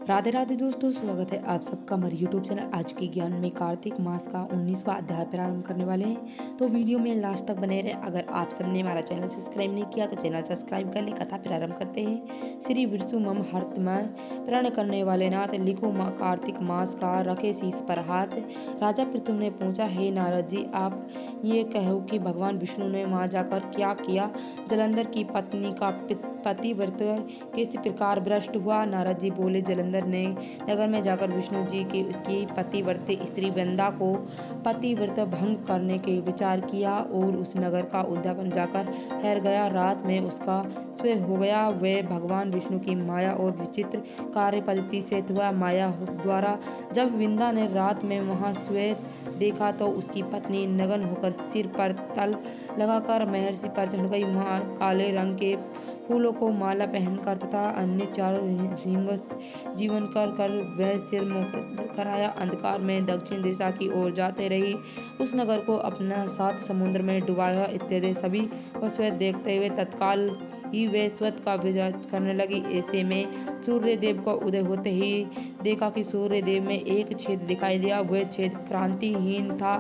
राधे राधे दोस्तों, स्वागत है आप सबका हमारे यूट्यूब चैनल आज के ज्ञान में। कार्तिक मास का 19वां अध्याय प्रारंभ करने वाले हैं, तो वीडियो में लास्ट तक बने रहे। अगर आप सबने हमारा चैनल सब्सक्राइब नहीं किया तो चैनल सब्सक्राइब कर ले। कथा प्रारंभ करते हैं। श्री विष्णु मम हर्तमय प्रण करने वाले नाथ, लिखो कार्तिक मास का रखे शीश पर हाथ। राजा पृथु ने पूछा, हे नारद जी, आप ये कहो कि भगवान विष्णु ने वहाँ जाकर क्या किया? जलंधर की पत्नी का पतिव्रत किस प्रकार भ्रष्ट हुआ? नारद जी बोले, जलंधर ने नगर में जाकर विष्णु जी की उसकी पतिव्रत स्त्री वृंदा को पतिव्रत भंग करने के विचार किया और उस नगर का उद्यापन जाकर ठहर गया। रात में उसका स्वयं हो गया। वे भगवान विष्णु की माया और विचित्र कार्य पद्धति से हुआ। माया द्वारा जब वृंदा ने रात में वहां श्वेत देखा तो उसकी पत्नी नग्न होकर सिर पर तल लगाकर महर्षि पर चढ़ गई। वहां काले रंग के फूलों को माला पहनकर तथा अन्य चारों हिंग जीवन कर वह सिर मुख कराया अंधकार में दक्षिण दिशा की ओर जाते रही। उस नगर को अपना सात समुद्र में डुबाया इत्यादि सभी को श्वेत देखते हुए तत्काल ही वे श्वेत का विचार करने लगी। ऐसे में सूर्य देव को उदय होते ही देखा कि सूर्य देव में एक छेद दिखाई दिया। वह छेद क्रांतिहीन था।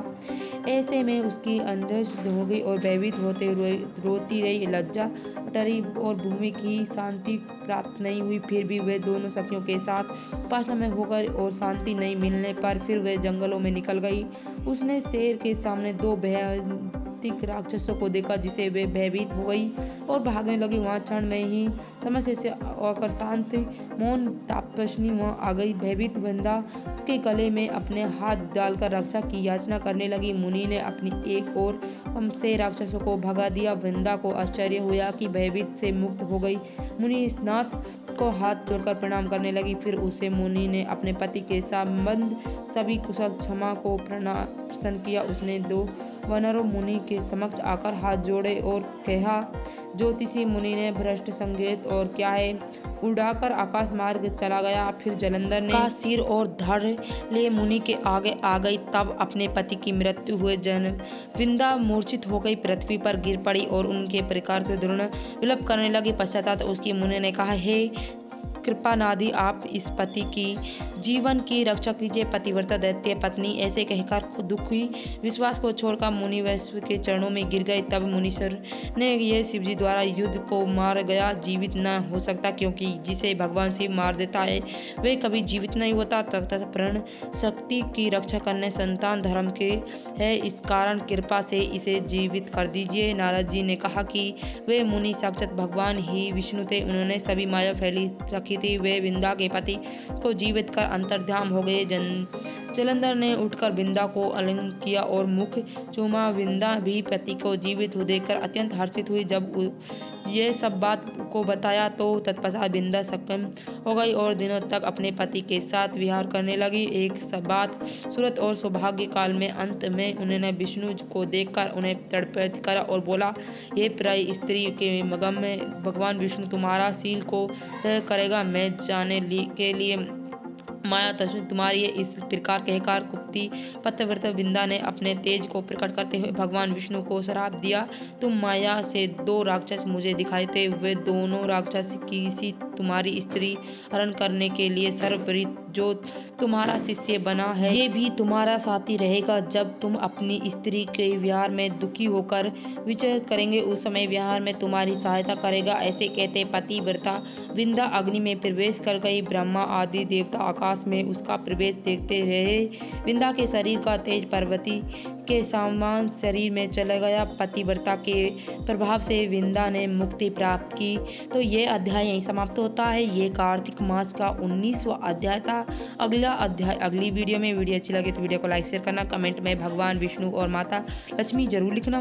ऐसे में उसकी अंधश्रद्धा हो गई और भयभीत होते रोती रही। लज्जा टरी और भूमि की शांति प्राप्त नहीं हुई। फिर भी वे दोनों सखियों के साथ उपासना में होकर और शांति नहीं मिलने पर फिर वे जंगलों में निकल गई। उसने शेर के सामने दो भयानक राक्षसों को देखा जिसे वे भयभीत हो गई और भागने लगी। वहां क्षण में ही समस्या से आकर शांत मौन तपस्विनी वहां आ गई। भयभीत वृंदा उसके गले में अपने हाथ डालकर रक्षा की याचना करने लगी। मुनि ने अपनी एक और से राक्षसों को भगा दिया। वृंदा को आश्चर्य हुआ कि भयभीत से मुक्त हो गई। मुनि नाथ को हाथ जोड़कर प्रणाम करने लगी। फिर उसे मुनि ने अपने पति के संबंध सभी कुशल क्षमा को प्रश्न किया। उसने दो वानरों मुनि के समक्ष आकर हाथ जोड़े और कहा, ज्योतिषी मुनि ने भ्रष्ट संकेत और क्या है, उड़ाकर आकाश मार्ग चला गया। फिर जलंधर ने का सिर और धड़ ले मुनि के आगे आ गई। तब अपने पति की मृत्यु हुए जन वृंदा मूर्छित हो गई, पृथ्वी पर गिर पड़ी और उनके प्रकार से दृढ़ विलप करने लगी। पश्चात उसकी मुनि ने कहा, हे कृपानादि, आप इस पति की जीवन की रक्षा कीजिए। पतिव्रता दैत्य पत्नी ऐसे कहकर दुखी विश्वास को छोड़कर मुनि वैश्व के चरणों में गिर गए। तब मुनीश्वर ने यह शिवजी द्वारा युद्ध को मार गया जीवित न हो सकता, क्योंकि जिसे भगवान शिव मार देता है वे कभी जीवित नहीं होता। तथा प्रण शक्ति की रक्षा करने संतान धर्म के है, इस कारण कृपा से इसे जीवित कर दीजिए। नारद जी ने कहा कि वे मुनि साक्षात भगवान ही विष्णु थे। उन्होंने सभी माया फैली रखी थी। वे वृंदा के पति को जीवित कर अंतर्ध्यान हो गए। जलंधर ने उठकर वृंदा को आलिंगन किया और मुख चूमा। वृंदा भी पति को जीवित हो देखकर अत्यंत हर्षित हुई। जब ये सब बात को बताया तो तत्पश्चात वृंदा सक्षम हो गई और दिनों तक अपने पति के साथ विहार करने लगी। एक सब बात सूरत और सौभाग्य काल में अंत में उन्होंने विष्णु को देखकर उन्हें तड़पित करा और बोला, ये प्राय स्त्री के मगम में भगवान विष्णु तुम्हारा शील को तय करेगा। मैं जाने के लिए माया तस्वीर तुम्हारी है। इस प्रकार कहकर कुप्ती पतिव्रता वृंदा ने अपने तेज को प्रकट करते हुए भगवान विष्णु को श्राप दिया, तुम माया से दो राक्षस मुझे दिखाई थे। वे दोनों राक्षस किसी तुम्हारी स्त्री हरण करने के लिए सर्वप्रीत जो तुम्हारा शिष्य बना है ये भी तुम्हारा साथी रहेगा। जब तुम अपनी स्त्री के विहार में दुखी होकर विचलित करेंगे उस समय विहार में तुम्हारी सहायता करेगा। ऐसे कहते पतिव्रता वृंदा अग्नि में प्रवेश कर गई। ब्रह्मा आदि देवता आकाश में उसका प्रवेश देखते रहे। वृंदा के शरीर का तेज पार्वती के समान शरीर में चला गया। पतिव्रता के प्रभाव से वृंदा ने मुक्ति प्राप्त की। तो ये अध्याय यहीं समाप्त होता है। ये कार्तिक मास का 19वां अध्याय था। अगला अध्याय अगली वीडियो में। वीडियो अच्छी लगे तो वीडियो को लाइक शेयर करना, कमेंट में भगवान विष्णु और माता लक्ष्मी जरूर लिखना।